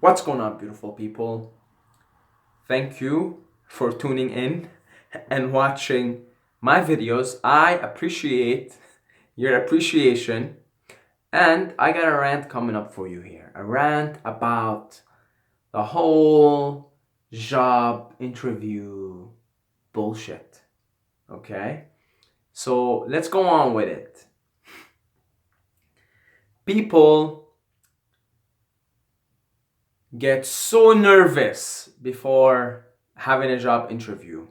What's going on, beautiful people? Thank you for tuning in and watching my videos. I appreciate your appreciation. And I got a rant coming up for you here. A rant about the whole job interview bullshit. Okay? So let's go on with it. People get so nervous before having a job interview.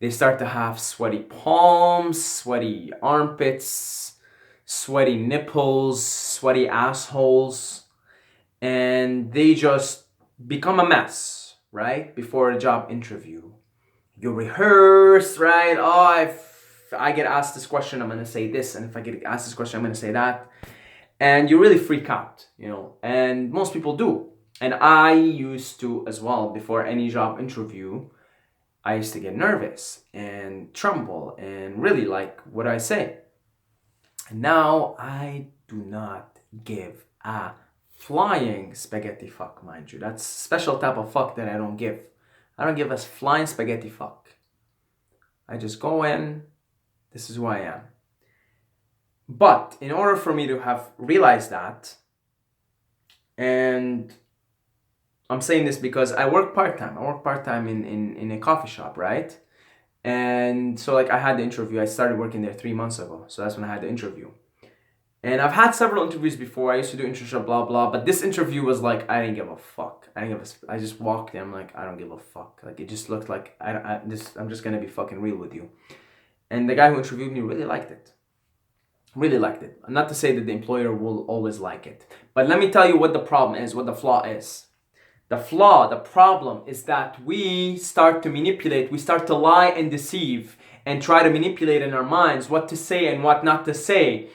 They start to have sweaty palms, sweaty armpits, sweaty nipples, sweaty assholes, and they just become a mess, right? Before a job interview. You rehearse, right? Oh, if I get asked this question, I'm gonna say this, and if I get asked this question, I'm gonna say that. And you really freak out, and most people do. And I used to as well. Before any job interview, I used to get nervous and tremble and really like what I say. And now I do not give a flying spaghetti fuck, mind you. That's a special type of fuck that I don't give. I don't give a flying spaghetti fuck. I just go in, this is who I am. But in order for me to have realized that, and I'm saying this because I work part-time. I work part-time in a coffee shop, right? And so I had the interview. I started working there 3 months ago. So that's when I had the interview. And I've had several interviews before. I used to do internship, blah, blah. But this interview was I didn't give a fuck. I just walked in. I'm like, I don't give a fuck. It just looked like, I'm just going to be fucking real with you. And the guy who interviewed me really liked it. Really liked it. Not to say that the employer will always like it. But let me tell you what the problem is, what the flaw is. The problem is that we start to manipulate, we start to lie and deceive and try to manipulate in our minds what to say and what not to say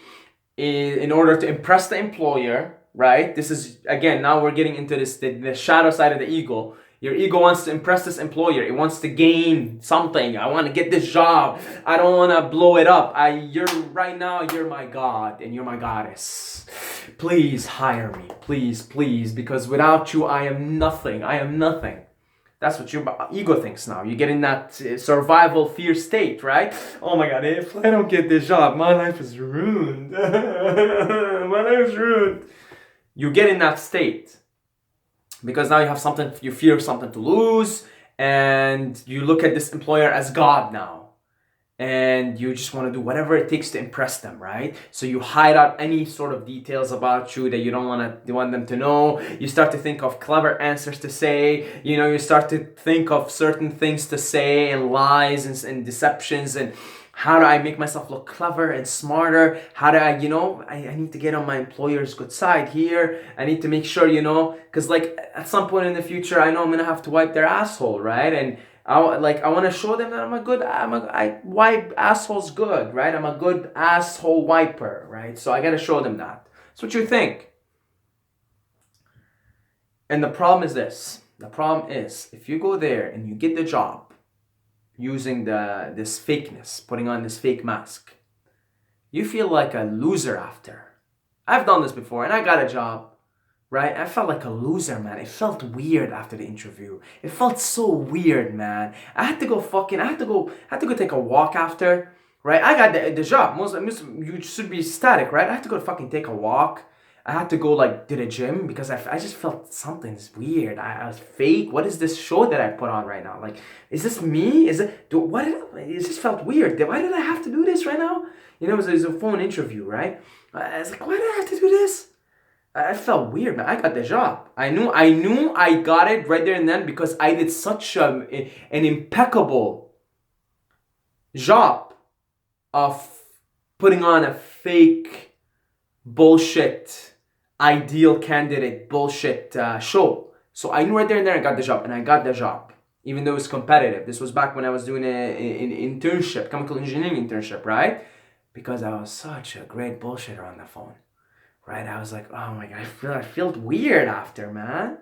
in order to impress the employer, right? This is, again, now we're getting into the shadow side of the ego. Your ego wants to impress this employer. It wants to gain something. I want to get this job. I don't want to blow it up. You're my God and you're my goddess. Please hire me. Please, please. Because without you, I am nothing. I am nothing. That's what your ego thinks now. You get in that survival fear state, right? Oh my God, if I don't get this job, my life is ruined. My life is ruined. You get in that state. Because now you fear something to lose, and you look at this employer as God now. And you just want to do whatever it takes to impress them, right? So you hide out any sort of details about you that you don't want them to know. You start to think of clever answers to say. You start to think of certain things to say and lies and deceptions and how do I make myself look clever and smarter? How do I need to get on my employer's good side here. I need to make sure, because at some point in the future, I know I'm going to have to wipe their asshole, right? And I want to show them that I wipe assholes good, right? I'm a good asshole wiper, right? So I got to show them that. That's what you think. And the problem is this. The problem is if you go there and you get the job, using this fakeness, putting on this fake mask, you feel like a loser after. I've done this before and I got a job, right? I felt like a loser, man. It felt weird after the interview. It felt so weird, man. I had to go take a walk after, right? I got the job. You should be ecstatic, right? I had to go fucking take a walk. I had to go to the gym because I just felt something's weird. I was fake. What is this show that I put on right now? Is this me? It just felt weird. Why did I have to do this right now? It was a phone interview, right? I was like, why did I have to do this? I felt weird, man. I got the job. I knew I got it right there and then because I did such an impeccable job of putting on a fake bullshit ideal candidate bullshit show. So I knew right there and then I got the job, and I got the job, even though it was competitive. This was back when I was doing an internship, chemical engineering internship, right? Because I was such a great bullshitter on the phone, right? I was like, oh my God, I felt weird after, man.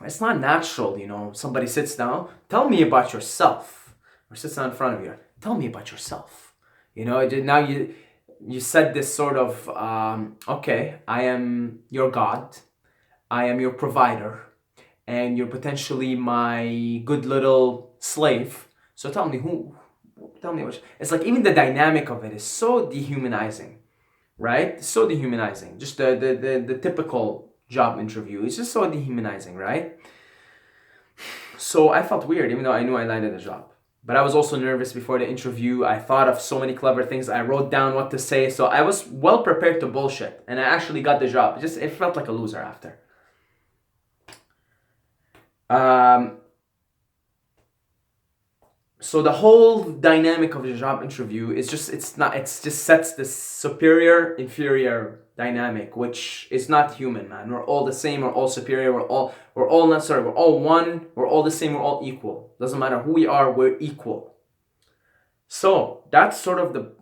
It's not natural, somebody sits down, tell me about yourself, or sits down in front of you, tell me about yourself. Now you said this sort of, okay, I am your God. I am your provider, and you're potentially my good little slave. So tell me tell me what. It's like even the dynamic of it is so dehumanizing, right? So dehumanizing. Just the typical job interview. It's just so dehumanizing, right? So I felt weird, even though I knew I landed a job. But I was also nervous before the interview. I thought of so many clever things. I wrote down what to say. So I was well prepared to bullshit. And I actually got the job. It felt like a loser after. Um, so the whole dynamic of the job interview is just it's just sets this superior inferior dynamic, which is not human, man. We're all the same, we're all superior, we're all not sorry, we're all one, we're all the same, we're all equal. Doesn't matter who we are, we're equal. So that's sort of the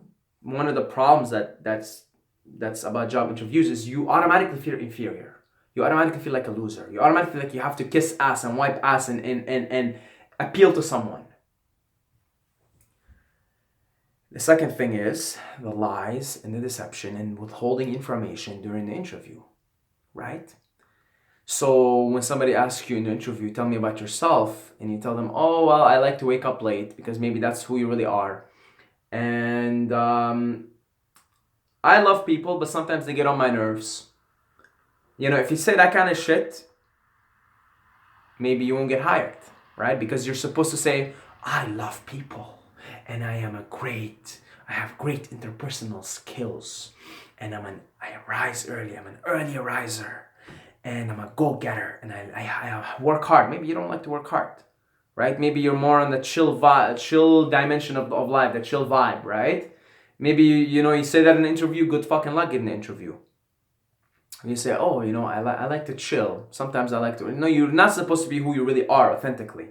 one of the problems that's about job interviews is you automatically feel inferior. You automatically feel like a loser. You automatically feel like you have to kiss ass and wipe ass and appeal to someone. The second thing is the lies and the deception and withholding information during the interview, right? So when somebody asks you in the interview, tell me about yourself, and you tell them, oh, well, I like to wake up late because maybe that's who you really are. And I love people, but sometimes they get on my nerves. You know, if you say that kind of shit, maybe you won't get hired, right? Because you're supposed to say, I love people. And I have great interpersonal skills, and I rise early. I'm an early riser, and I'm a go-getter, and I work hard. Maybe you don't like to work hard, right? Maybe you're more on the chill dimension of life, the chill vibe, right? Maybe you say that in an interview, good fucking luck in the interview. And you say, oh, I like to chill. Sometimes I like to. No, you're not supposed to be who you really are authentically,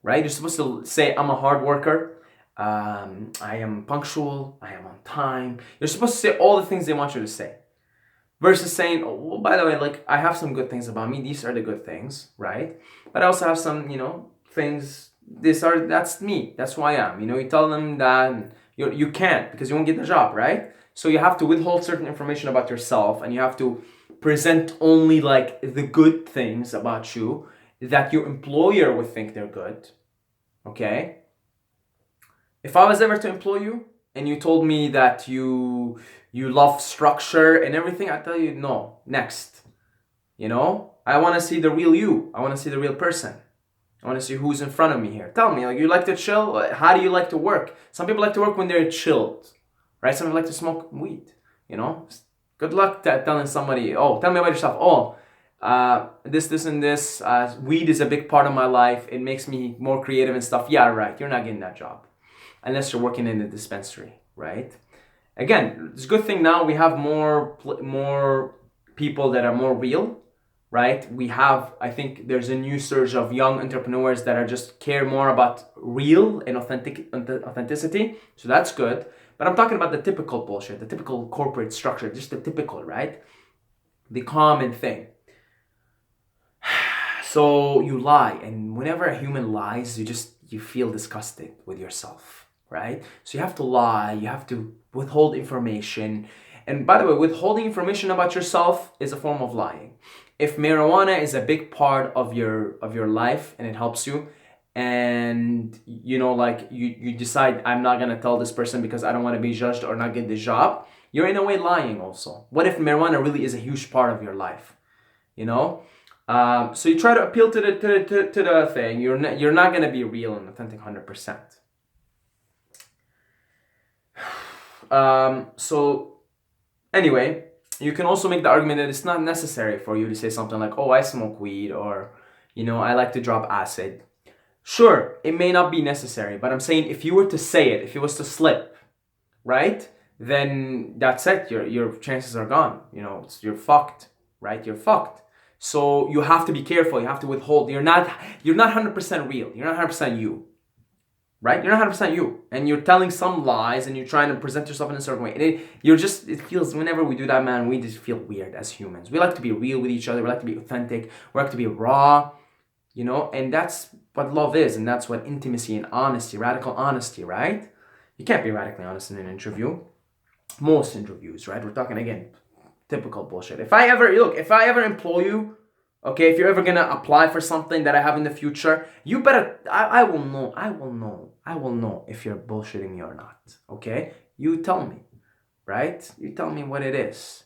right? You're supposed to say, I'm a hard worker. I am punctual, I am on time. You're supposed to say all the things they want you to say. Versus saying, oh, well, by the way, like, I have some good things about me. These are the good things, right? But I also have some, things. That's me. That's who I am. You tell them that you can't because you won't get the job, right? So you have to withhold certain information about yourself, and you have to present only like the good things about you that your employer would think they're good. Okay? If I was ever to employ you and you told me that you love structure and everything, I'd tell you no. Next. I want to see the real you. I want to see the real person. I want to see who's in front of me here. Tell me, like, you like to chill? How do you like to work? Some people like to work when they're chilled, right? Some people like to smoke weed. Good luck telling somebody, oh, tell me about yourself. Oh, this and this. Weed is a big part of my life. It makes me more creative and stuff. Yeah, right. You're not getting that job. Unless you're working in the dispensary, right? Again, it's a good thing now we have more people that are more real, right? I think there's a new surge of young entrepreneurs that are just care more about real and authenticity. So that's good. But I'm talking about the typical bullshit, the typical corporate structure, just the typical, right? The common thing. So you lie, and whenever a human lies, you feel disgusted with yourself. Right? So you have to lie, you have to withhold information. And by the way, withholding information about yourself is a form of lying. If marijuana is a big part of your life and it helps you, and you decide, I'm not gonna tell this person because I don't want to be judged or not get the job, you're in a way lying also. What if marijuana really is a huge part of your life? So you try to appeal to the thing. You're not gonna be real and authentic 100%. So anyway, you can also make the argument that it's not necessary for you to say something like, oh, I smoke weed, or, I like to drop acid. Sure, it may not be necessary, but I'm saying if you were to say it, if it was to slip, right, then that's it. Your chances are gone. You're fucked, right? You're fucked. So you have to be careful. You have to withhold. You're not 100% real. You're not 100% you. Right? You're not 100% you. And you're telling some lies and you're trying to present yourself in a certain way. And it feels, whenever we do that, man, we just feel weird as humans. We like to be real with each other. We like to be authentic. We like to be raw, and that's what love is. And that's what intimacy and honesty, radical honesty, right? You can't be radically honest in an interview. Most interviews, right? We're talking, again, typical bullshit. If I ever employ you, Okay, if you're ever gonna apply for something that I have in the future, you better. I will know. I will know if you're bullshitting me or not. Okay, you tell me, right? You tell me what it is,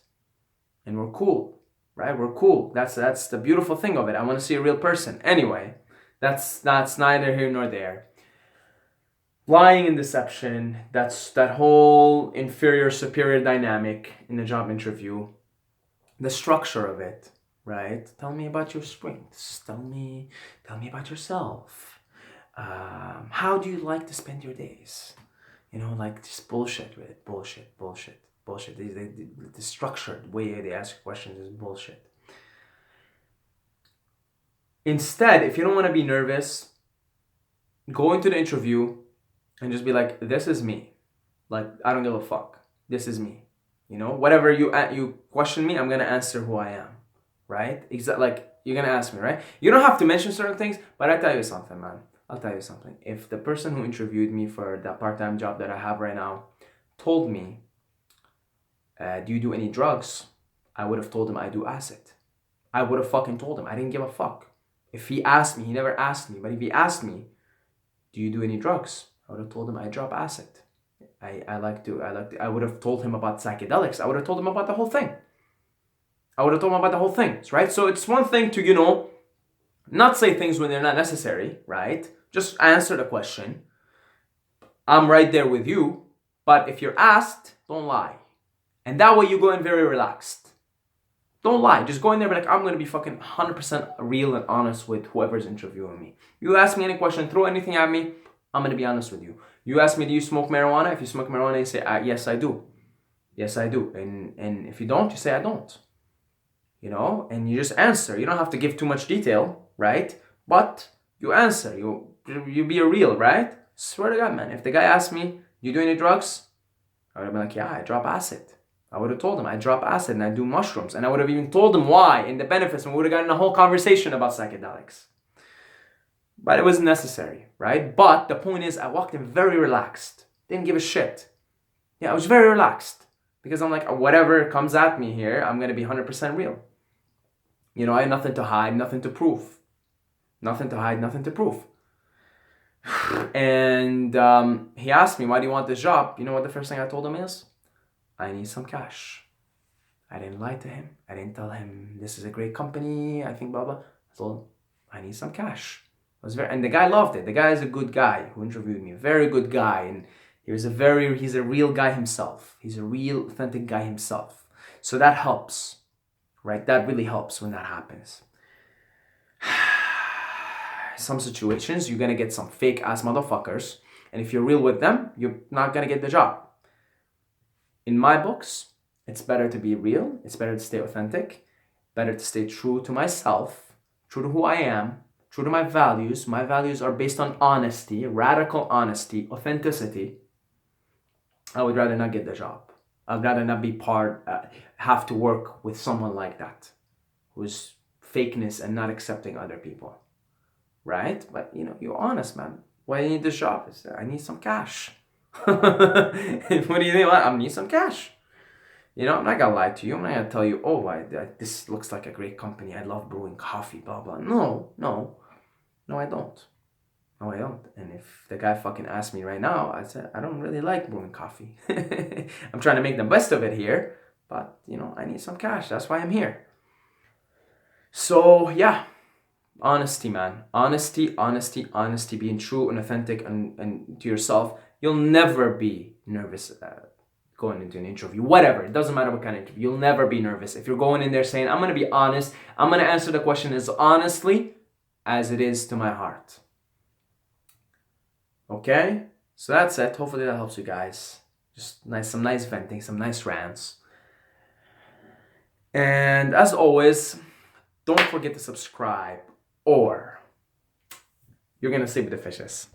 and we're cool, right? We're cool. That's the beautiful thing of it. I want to see a real person. Anyway, that's neither here nor there. Lying and deception. That's that whole inferior superior dynamic in the job interview. The structure of it, right? Tell me about your strengths. Tell me about yourself. How do you like to spend your days? You know, like just bullshit with it. Bullshit. The structured way they ask questions is bullshit. Instead, if you don't want to be nervous, go into the interview and just be like, "This is me. Like, I don't give a fuck. This is me. You know, whatever you question me, I'm gonna answer who I am, right? Like you're gonna ask me, right? You don't have to mention certain things, but I tell you something, man. I'll tell you something. If the person who interviewed me for that part-time job that I have right now told me, "Do you do any drugs?" I would have told him I do acid. I would have fucking told him. I didn't give a fuck. If he asked me, he never asked me, but if he asked me, "Do you do any drugs?" I would have told him I drop acid. I would have told him about psychedelics. I would have told him about the whole thing. Right? So it's one thing to, not say things when they're not necessary, right? Just answer the question. I'm right there with you, but if you're asked, don't lie. And that way you go in very relaxed. Don't lie. Just go in there and be like, I'm going to be fucking 100% real and honest with whoever's interviewing me. You ask me any question, throw anything at me, I'm going to be honest with you. You ask me, do you smoke marijuana? If you smoke marijuana, you say, yes, I do. Yes, I do. And if you don't, you say, I don't. And you just answer. You don't have to give too much detail, right? But you answer. You be a real, right? Swear to God, man. If the guy asked me, you do any drugs? I would have been like, yeah, I drop acid. I would have told him I drop acid and I do mushrooms. And I would have even told him why and the benefits. And we would have gotten a whole conversation about psychedelics. But it wasn't necessary, right? But the point is, I walked in very relaxed. Didn't give a shit. Yeah, I was very relaxed. Because I'm like, whatever comes at me here, I'm going to be 100% real. I had nothing to hide, nothing to prove. Nothing to hide, nothing to prove. And he asked me, why do you want this job? You know what the first thing I told him is? I need some cash. I didn't lie to him. I didn't tell him, this is a great company, I think blah, blah. I told him, I need some cash. And the guy loved it. The guy is a good guy who interviewed me. A very good guy. And he's a real guy himself. He's a real, authentic guy himself. So that helps. Right? That really helps when that happens. Some situations, you're going to get some fake ass motherfuckers. And if you're real with them, you're not going to get the job. In my books, it's better to be real. It's better to stay authentic. Better to stay true to myself. True to who I am. True to my values. My values are based on honesty. Radical honesty. Authenticity. I would rather not get the job. I'd rather not be have to work with someone like that, who's fakeness and not accepting other people, right? But you're honest, man. Why do you need this job? I need some cash. What do you think? I need some cash. I'm not gonna lie to you. I'm not gonna tell you, this looks like a great company. I love brewing coffee, blah blah. No, I don't. No, I don't. And if the guy fucking asked me right now, I said, I don't really like brewing coffee. I'm trying to make the best of it here, but, I need some cash. That's why I'm here. So, yeah. Honesty, man. Honesty. Being true and authentic and to yourself. You'll never be nervous going into an interview. Whatever. It doesn't matter what kind of interview. You'll never be nervous. If you're going in there saying, I'm going to be honest. I'm going to answer the question as honestly as it is to my heart. Okay, so that's it. Hopefully that helps you guys. Just some nice venting, some nice rants. And as always, don't forget to subscribe or you're gonna sleep with the fishes.